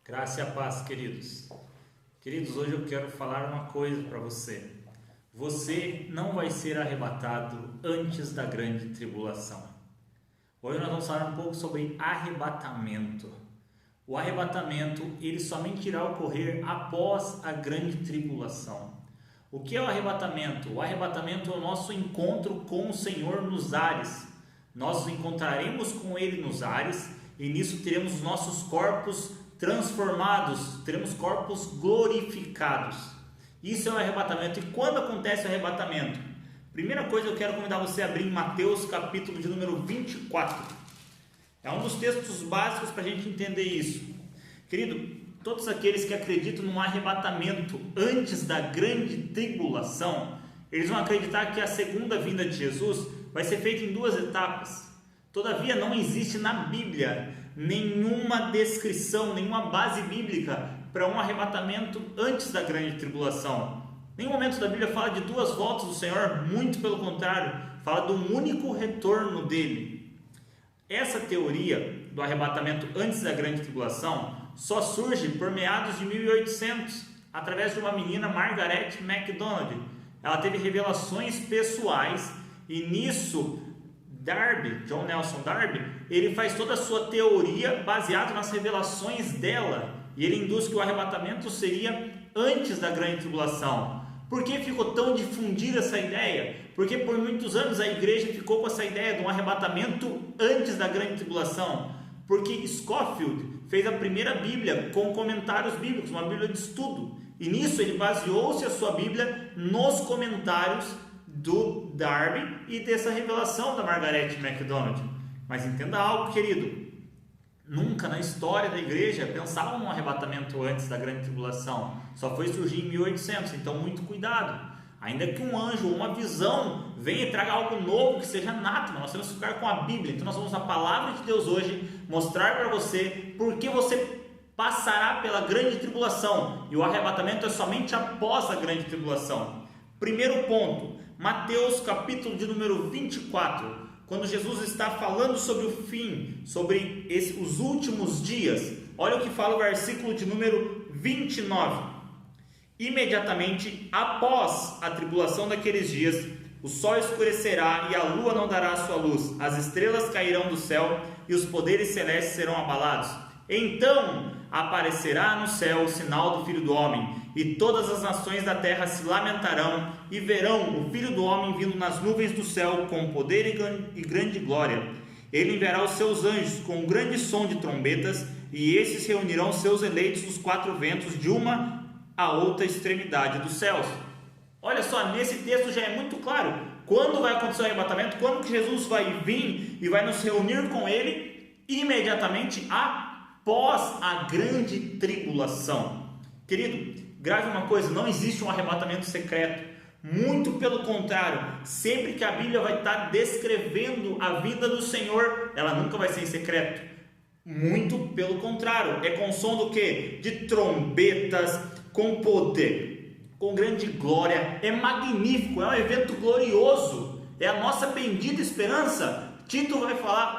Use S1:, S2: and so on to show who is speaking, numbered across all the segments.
S1: Graça e a paz, queridos. Queridos, hoje eu quero falar uma coisa para você. Você não vai ser arrebatado antes da grande tribulação. Hoje nós vamos falar um pouco sobre arrebatamento. O arrebatamento, ele somente irá ocorrer após a grande tribulação. O que é o arrebatamento? O arrebatamento é o nosso encontro com o Senhor nos ares. Nós nos encontraremos com Ele nos ares e nisso teremos os nossos corpos transformados, teremos corpos glorificados. Isso é o arrebatamento. E quando acontece o arrebatamento? Primeira coisa, eu quero convidar você a abrir em Mateus capítulo de número 24. É um dos textos básicos para a gente entender isso. Querido, todos aqueles que acreditam no arrebatamento antes da grande tribulação, eles vão acreditar que a segunda vinda de Jesus vai ser feita em duas etapas. Todavia, não existe na Bíblia nenhuma descrição, nenhuma base bíblica para um arrebatamento antes da grande tribulação. Nenhum momento da Bíblia fala de duas voltas do Senhor, muito pelo contrário, fala do único retorno dele. Essa teoria do arrebatamento antes da grande tribulação só surge por meados de 1800, através de uma menina, Margaret MacDonald. Ela teve revelações pessoais e nisso John Nelson Darby, ele faz toda a sua teoria baseada nas revelações dela, e ele induz que o arrebatamento seria antes da grande tribulação. Por que ficou tão difundida essa ideia? Porque por muitos anos a igreja ficou com essa ideia de um arrebatamento antes da grande tribulação, porque Scofield fez a primeira Bíblia com comentários bíblicos, uma Bíblia de estudo, e nisso ele baseou-se a sua Bíblia nos comentários do Darby e dessa revelação da Margaret MacDonald. Mas entenda algo, querido, nunca na história da igreja pensavam num arrebatamento antes da grande tribulação, só foi surgir em 1800, então muito cuidado. Ainda que um anjo ou uma visão venha e traga algo novo que seja nato, nós temos que ficar com a Bíblia. Então nós vamos na palavra de Deus hoje mostrar para você porque você passará pela grande tribulação, e o arrebatamento é somente após a grande tribulação. Primeiro ponto, Mateus capítulo de número 24, quando Jesus está falando sobre o fim, sobre os últimos dias. Olha o que fala o versículo de número 29. Imediatamente após a tribulação daqueles dias, o sol escurecerá e a lua não dará a sua luz, as estrelas cairão do céu e os poderes celestes serão abalados. Então aparecerá no céu o sinal do Filho do Homem, e todas as nações da terra se lamentarão e verão o Filho do Homem vindo nas nuvens do céu com poder e grande glória. Ele enviará os seus anjos com um grande som de trombetas, e esses reunirão seus eleitos dos quatro ventos, de uma a outra extremidade dos céus. Olha só, nesse texto já é muito claro quando vai acontecer o arrebatamento, quando que Jesus vai vir e vai nos reunir com Ele, imediatamente após a grande tribulação. Querido, grave uma coisa, não existe um arrebatamento secreto. Muito pelo contrário, sempre que a Bíblia vai estar descrevendo a vida do Senhor, ela nunca vai ser em secreto. Muito pelo contrário, é com som do quê? De trombetas, com poder, com grande glória. É magnífico, é um evento glorioso, é a nossa bendita esperança.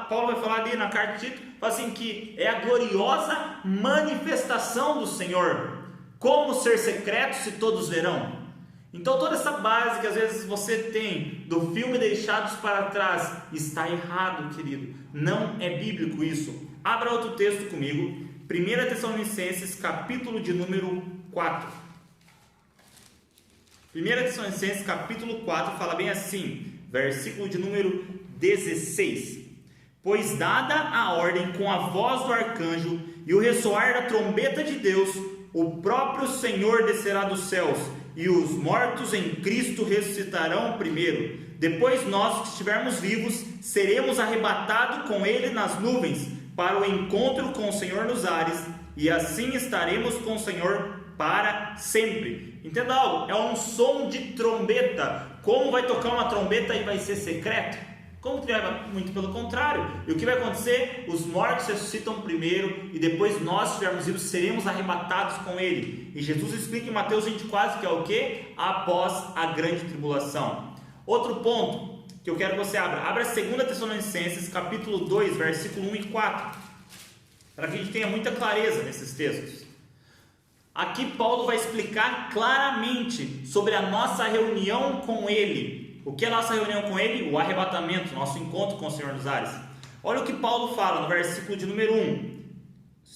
S1: Paulo vai falar ali na carta de Tito, fala assim que é a gloriosa manifestação do Senhor. Como ser secreto se todos verão? Então toda essa base que às vezes você tem do filme Deixados para Trás está errado, querido. Não é bíblico isso. Abra outro texto comigo, 1 Tessalonicenses capítulo de número 4. 1 Tessalonicenses capítulo 4 fala bem assim, versículo de número 16. Pois dada a ordem com a voz do arcanjo e o ressoar da trombeta de Deus, o próprio Senhor descerá dos céus, e os mortos em Cristo ressuscitarão primeiro. Depois nós que estivermos vivos, seremos arrebatados com Ele nas nuvens, para o encontro com o Senhor nos ares, e assim estaremos com o Senhor para sempre. Entenda algo, é um som de trombeta. Como vai tocar uma trombeta e vai ser secreto? Muito pelo contrário. E o que vai acontecer? Os mortos ressuscitam primeiro, e depois nós, se estivermos vivos, seremos arrebatados com Ele. E Jesus explica em Mateus 24 que é o que? Após a grande tribulação. Outro ponto que eu quero que você abra 2 Tessalonicenses capítulo 2, versículo 1 e 4. para que a gente tenha muita clareza nesses textos. Aqui Paulo vai explicar claramente sobre a nossa reunião com Ele. O que é a nossa reunião com Ele? O arrebatamento, nosso encontro com o Senhor dos Ares. Olha o que Paulo fala no versículo de número 1.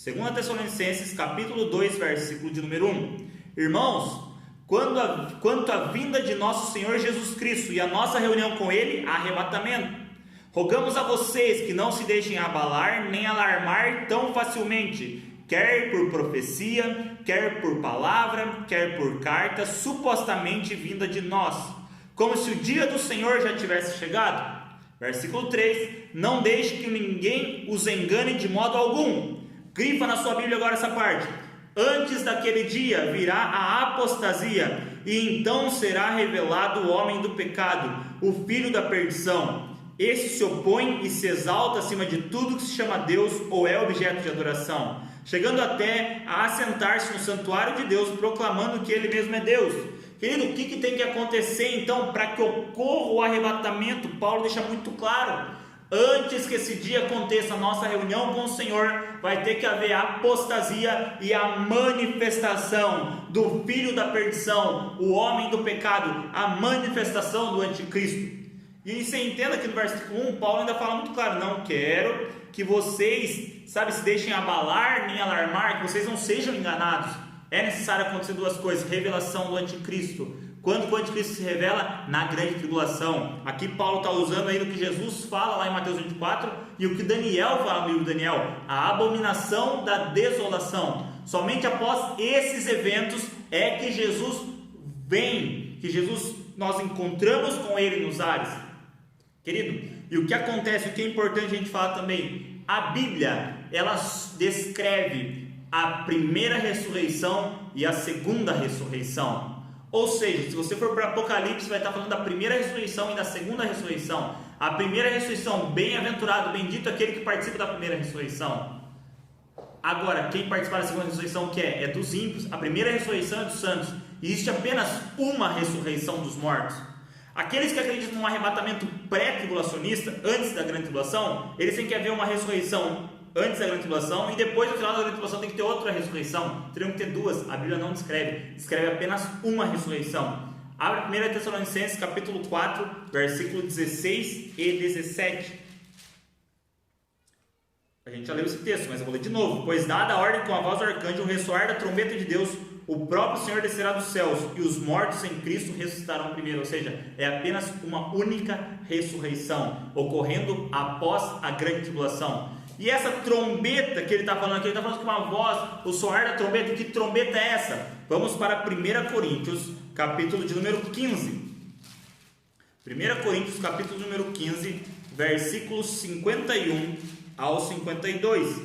S1: 2 Tessalonicenses, capítulo 2, versículo de número 1. Irmãos, quanto à vinda de nosso Senhor Jesus Cristo e a nossa reunião com Ele, arrebatamento, rogamos a vocês que não se deixem abalar nem alarmar tão facilmente, quer por profecia, quer por palavra, quer por carta, supostamente vinda de nós, como se o dia do Senhor já tivesse chegado. Versículo 3, não deixe que ninguém os engane de modo algum. Grifa na sua Bíblia agora essa parte. Antes daquele dia virá a apostasia, e então será revelado o homem do pecado, o filho da perdição. Esse se opõe e se exalta acima de tudo que se chama Deus ou é objeto de adoração, chegando até a assentar-se no santuário de Deus, proclamando que Ele mesmo é Deus. Querido, o que tem que acontecer então para que ocorra o arrebatamento? Paulo deixa muito claro. Antes que esse dia aconteça, a nossa reunião com o Senhor, vai ter que haver a apostasia e a manifestação do filho da perdição, o homem do pecado, a manifestação do anticristo. E você entenda que no versículo 1, Paulo ainda fala muito claro: não quero que vocês, se deixem abalar nem alarmar, que vocês não sejam enganados. É necessário acontecer duas coisas: revelação do anticristo. Quando o anticristo se revela? Na grande tribulação. Aqui Paulo está usando aí o que Jesus fala lá em Mateus 24 e o que Daniel fala no livro de Daniel, a abominação da desolação. Somente após esses eventos é que Jesus vem, nós encontramos com Ele nos ares. Querido, e o que acontece, o que é importante a gente falar também, a Bíblia, ela descreve a primeira ressurreição e a segunda ressurreição. Ou seja, se você for para Apocalipse, vai estar falando da primeira ressurreição e da segunda ressurreição. A primeira ressurreição, bem-aventurado, bendito aquele que participa da primeira ressurreição. Agora, quem participa da segunda ressurreição, o que é? É dos ímpios. A primeira ressurreição é dos santos. E existe apenas uma ressurreição dos mortos. Aqueles que acreditam num arrebatamento pré-tribulacionista, antes da grande tribulação, eles têm que haver uma ressurreição antes da grande tribulação, e depois, no final da grande tribulação, tem que ter outra ressurreição. Teriam que ter duas. A Bíblia não descreve apenas uma ressurreição. Abre 1 Tessalonicenses, capítulo 4, versículo 16 e 17. A gente já leu esse texto, mas eu vou ler de novo. Pois dada a ordem com a voz do arcanjo, o ressoar da trombeta de Deus, o próprio Senhor descerá dos céus, e os mortos em Cristo ressuscitarão primeiro. Ou seja, é apenas uma única ressurreição, ocorrendo após a grande tribulação. E essa trombeta que ele está falando aqui, ele está falando com uma voz, o soar da trombeta. Que trombeta é essa? Vamos para 1 Coríntios, capítulo de número 15. 1 Coríntios, capítulo de número 15, versículos 51 ao 52.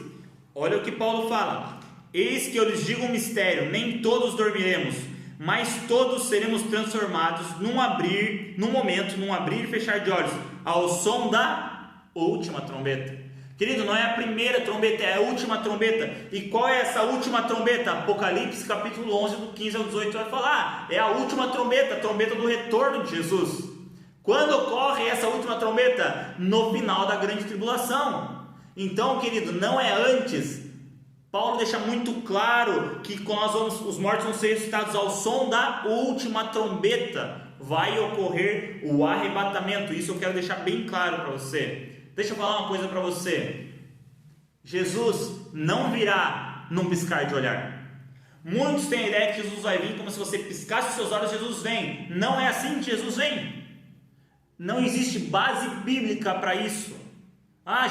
S1: Olha o que Paulo fala: eis que eu lhes digo um mistério, nem todos dormiremos, mas todos seremos transformados num abrir e fechar de olhos, ao som da última trombeta. Querido, não é a primeira trombeta, é a última trombeta. E qual é essa última trombeta? Apocalipse capítulo 11, do 15 ao 18 vai falar. É a última trombeta, a trombeta do retorno de Jesus. Quando ocorre essa última trombeta? No final da grande tribulação. Então, querido, não é antes. Paulo deixa muito claro que os mortos vão ser ressuscitados ao som da última trombeta. Vai ocorrer o arrebatamento. Isso eu quero deixar bem claro para você. Deixa eu falar uma coisa para você. Jesus não virá num piscar de olhar. Muitos têm a ideia que Jesus vai vir como se você piscasse os seus olhos, Jesus vem. Não é assim que Jesus vem. Não existe base bíblica para isso.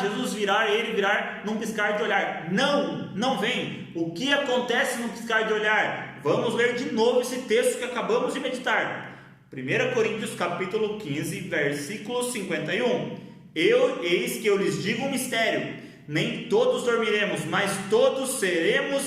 S1: Jesus ele virá num piscar de olhar. Não vem. O que acontece num piscar de olhar? Vamos ler de novo esse texto que acabamos de meditar. 1 Coríntios capítulo 15, versículo 51. Eis que eu lhes digo um mistério, nem todos dormiremos, mas todos seremos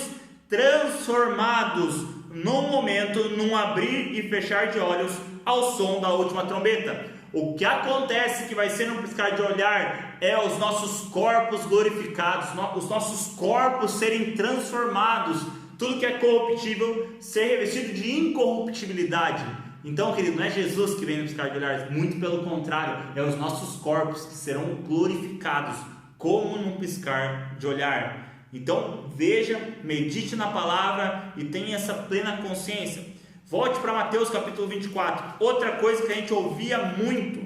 S1: transformados num abrir e fechar de olhos, ao som da última trombeta. O que acontece que vai ser num piscar de olhar é os nossos corpos glorificados, os nossos corpos serem transformados, tudo que é corruptível ser revestido de incorruptibilidade. Então, querido, não é Jesus que vem no piscar de olhar, muito pelo contrário, é os nossos corpos que serão glorificados, como num piscar de olhar. Então veja, medite na palavra e tenha essa plena consciência. Volte para Mateus capítulo 24. Outra coisa que a gente ouvia muito: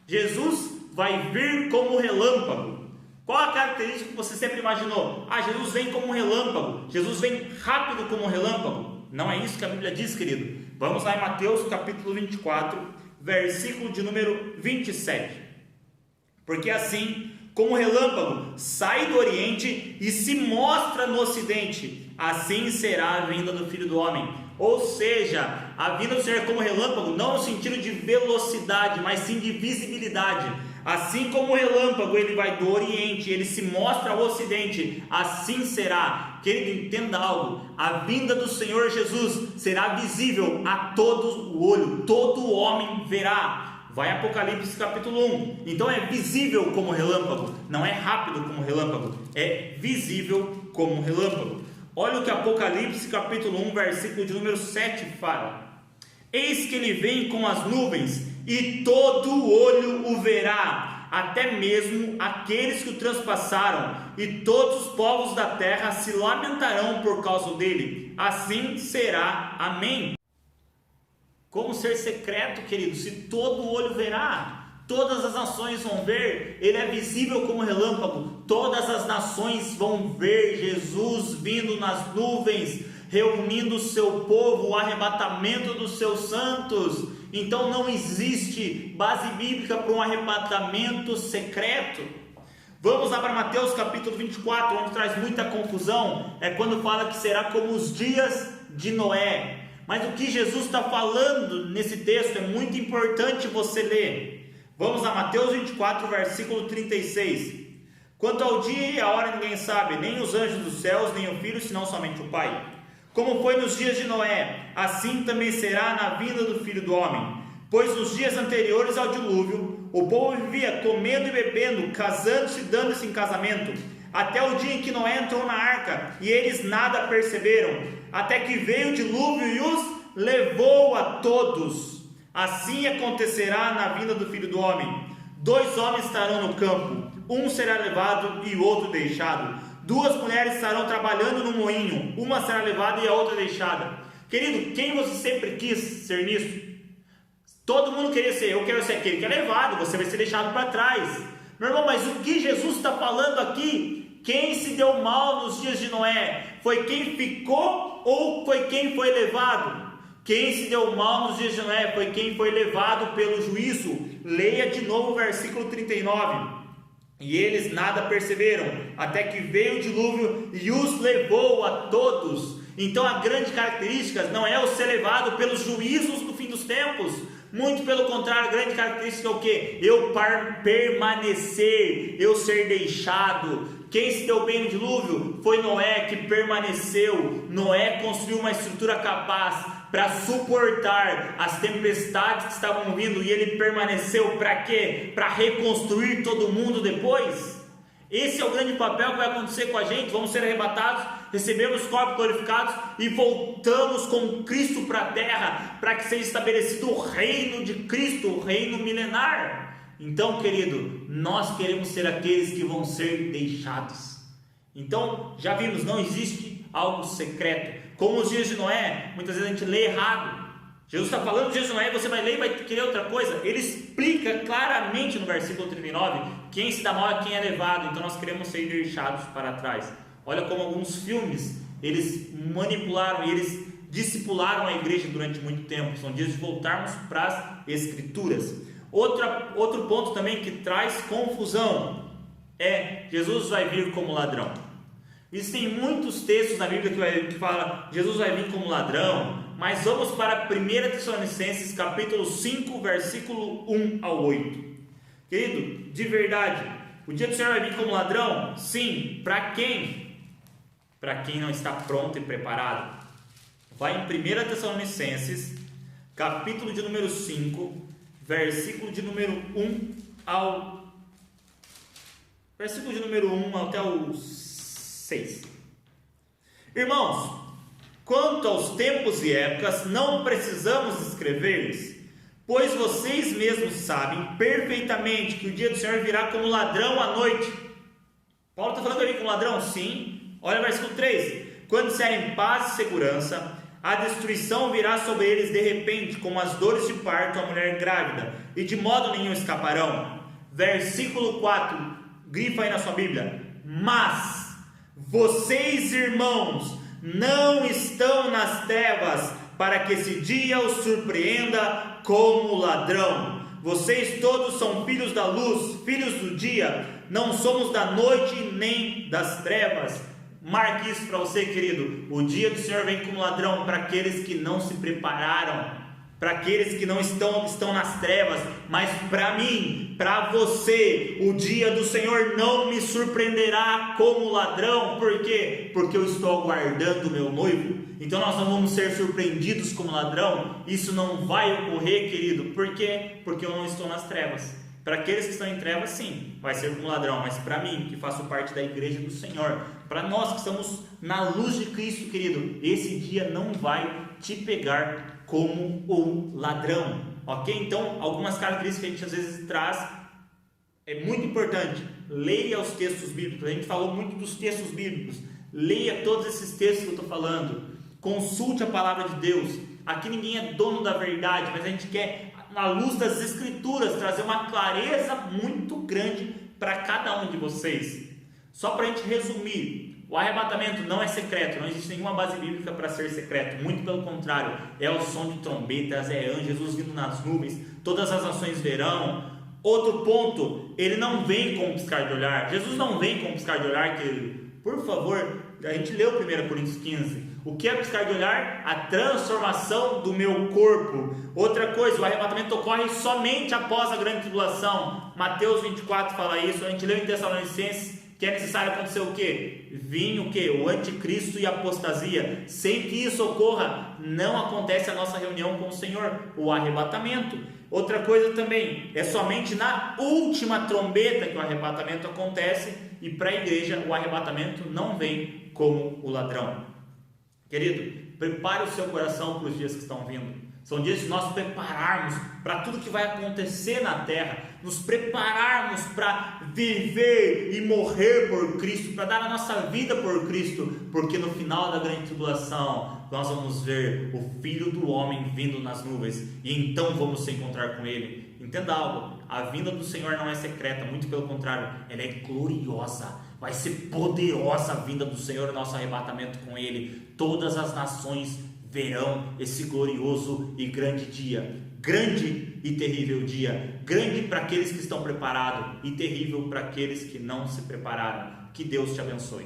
S1: Jesus vai vir como relâmpago. Qual a característica que você sempre imaginou? Jesus vem como um relâmpago, Jesus vem rápido como um relâmpago. Não é isso que a Bíblia diz, querido. Vamos lá em Mateus capítulo 24, versículo de número 27. Porque assim como o relâmpago sai do Oriente e se mostra no Ocidente, assim será a vinda do Filho do Homem. Ou seja, a vinda do Senhor é como relâmpago, não no sentido de velocidade, mas sim de visibilidade. Assim como o relâmpago ele vai do Oriente, ele se mostra ao Ocidente, assim será. Querido, entenda algo: a vinda do Senhor Jesus será visível a todo o olho, todo homem verá. Vai Apocalipse capítulo 1. Então é visível como relâmpago, não é rápido como relâmpago, é visível como relâmpago. Olha o que Apocalipse capítulo 1, versículo de número 7 fala: eis que ele vem com as nuvens, e todo olho o verá, até mesmo aqueles que o transpassaram, e todos os povos da terra se lamentarão por causa dele. Assim será. Amém. Como ser secreto, querido, se todo olho verá? Todas as nações vão ver, ele é visível como relâmpago. Todas as nações vão ver Jesus vindo nas nuvens, reunindo o seu povo, o arrebatamento dos seus santos. Então não existe base bíblica para um arrebatamento secreto. Vamos lá para Mateus capítulo 24, onde traz muita confusão. É quando fala que será como os dias de Noé. Mas o que Jesus está falando nesse texto é muito importante você ler. Vamos a Mateus 24, versículo 36. Quanto ao dia e a hora ninguém sabe, nem os anjos dos céus, nem o Filho, senão somente o Pai. Como foi nos dias de Noé, assim também será na vinda do Filho do Homem. Pois nos dias anteriores ao dilúvio, o povo vivia comendo e bebendo, casando-se e dando-se em casamento, até o dia em que Noé entrou na arca, e eles nada perceberam, até que veio o dilúvio e os levou a todos. Assim acontecerá na vinda do Filho do Homem. 2 homens estarão no campo, um será levado e o outro deixado. 2 mulheres estarão trabalhando no moinho, uma será levada e a outra deixada. Querido, quem você sempre quis ser nisso? Todo mundo queria ser, eu quero ser aquele que é levado, você vai ser deixado para trás. Meu irmão, mas o que Jesus está falando aqui? Quem se deu mal nos dias de Noé? Foi quem ficou ou foi quem foi levado? Quem se deu mal nos dias de Noé foi quem foi levado pelo juízo. Leia de novo o versículo 39. E eles nada perceberam, até que veio o dilúvio e os levou a todos. Então a grande característica não é o ser levado pelos juízos do fim dos tempos. Muito pelo contrário, a grande característica é o que? Eu permanecer, eu ser deixado. Quem se deu bem no dilúvio foi Noé, que permaneceu. Noé construiu uma estrutura capaz para suportar as tempestades que estavam vindo, e ele permaneceu para quê? Para reconstruir todo mundo depois. Esse é o grande papel que vai acontecer com a gente. Vamos ser arrebatados, recebemos corpos glorificados e voltamos com Cristo para a terra, para que seja estabelecido o reino de Cristo, o reino milenar. Então, querido, nós queremos ser aqueles que vão ser deixados. Então, já vimos, não existe algo secreto. Como os dias de Noé, muitas vezes a gente lê errado. Jesus está falando dos dias de Noé, você vai ler e vai querer outra coisa. Ele explica claramente no versículo 39, quem se dá mal é quem é levado. Então nós queremos ser deixados para trás. Olha como alguns filmes, eles manipularam e eles discipularam a igreja durante muito tempo. São dias de voltarmos para as Escrituras. Outro ponto também que traz confusão é: Jesus vai vir como ladrão. Existem muitos textos na Bíblia que falam Jesus vai vir como ladrão, mas vamos para 1 Tessalonicenses capítulo 5, versículo 1 ao 8. Querido, de verdade, o dia do Senhor vai vir como ladrão? Sim. Para quem? Para quem não está pronto e preparado. Vai em 1 Tessalonicenses capítulo de número 5, versículo de número 1 ao... versículo de número 1 até o 6. Irmãos, quanto aos tempos e épocas, não precisamos escrever-lhes, pois vocês mesmos sabem perfeitamente que o dia do Senhor virá como ladrão à noite. Paulo está falando ali como ladrão? Sim. Olha o versículo 3: quando disserem paz e segurança, a destruição virá sobre eles de repente, como as dores de parto à mulher grávida, e de modo nenhum escaparão. Versículo 4, grifa aí na sua Bíblia: mas vocês, irmãos, não estão nas trevas, para que esse dia os surpreenda como ladrão. Vocês todos são filhos da luz, filhos do dia, não somos da noite nem das trevas. Marque isso para você, querido: o dia do Senhor vem como ladrão para aqueles que não se prepararam, para aqueles que não estão nas trevas. Mas para mim, para você, o dia do Senhor não me surpreenderá como ladrão. Por quê? Porque eu estou aguardando o meu noivo. Então nós não vamos ser surpreendidos como ladrão. Isso não vai ocorrer, querido. Por quê? Porque eu não estou nas trevas. Para aqueles que estão em trevas, sim, vai ser como ladrão. Mas para mim, que faço parte da igreja do Senhor, para nós que estamos na luz de Cristo, querido, esse dia não vai te pegar como um ladrão, ok? Então, algumas características que a gente às vezes traz, é muito importante. Leia os textos bíblicos. A gente falou muito dos textos bíblicos. Leia todos esses textos que eu estou falando. Consulte a palavra de Deus. Aqui ninguém é dono da verdade, mas a gente quer, na luz das Escrituras, trazer uma clareza muito grande para cada um de vocês. Só para a gente resumir: o arrebatamento não é secreto, não existe nenhuma base bíblica para ser secreto, muito pelo contrário, é o som de trombetas, é anjos, Jesus vindo nas nuvens, todas as nações verão. Outro ponto: ele não vem com um piscar de olhar. Jesus não vem com um piscar de olhar, querido. Por favor, a gente leu 1 Coríntios 15. O que é piscar de olhar? A transformação do meu corpo. Outra coisa: o arrebatamento ocorre somente após a grande tribulação. Mateus 24 fala isso. A gente leu em Tessalonicenses que é necessário acontecer o quê? Vir o quê? O anticristo e a apostasia. Sem que isso ocorra, não acontece a nossa reunião com o Senhor, o arrebatamento. Outra coisa também, é somente na última trombeta que o arrebatamento acontece, e para a igreja o arrebatamento não vem como o ladrão. Querido, prepare o seu coração para os dias que estão vindo. São dias de nós prepararmos para tudo que vai acontecer na terra, nos prepararmos para viver e morrer por Cristo, para dar a nossa vida por Cristo, porque no final da grande tribulação nós vamos ver o Filho do Homem vindo nas nuvens, e então vamos se encontrar com Ele. Entenda algo: a vinda do Senhor não é secreta, muito pelo contrário, ela é gloriosa. Vai ser poderosa a vinda do Senhor, o nosso arrebatamento com Ele. Todas as nações verão esse glorioso e grande dia. Grande e terrível dia. Grande para aqueles que estão preparados e terrível para aqueles que não se prepararam. Que Deus te abençoe.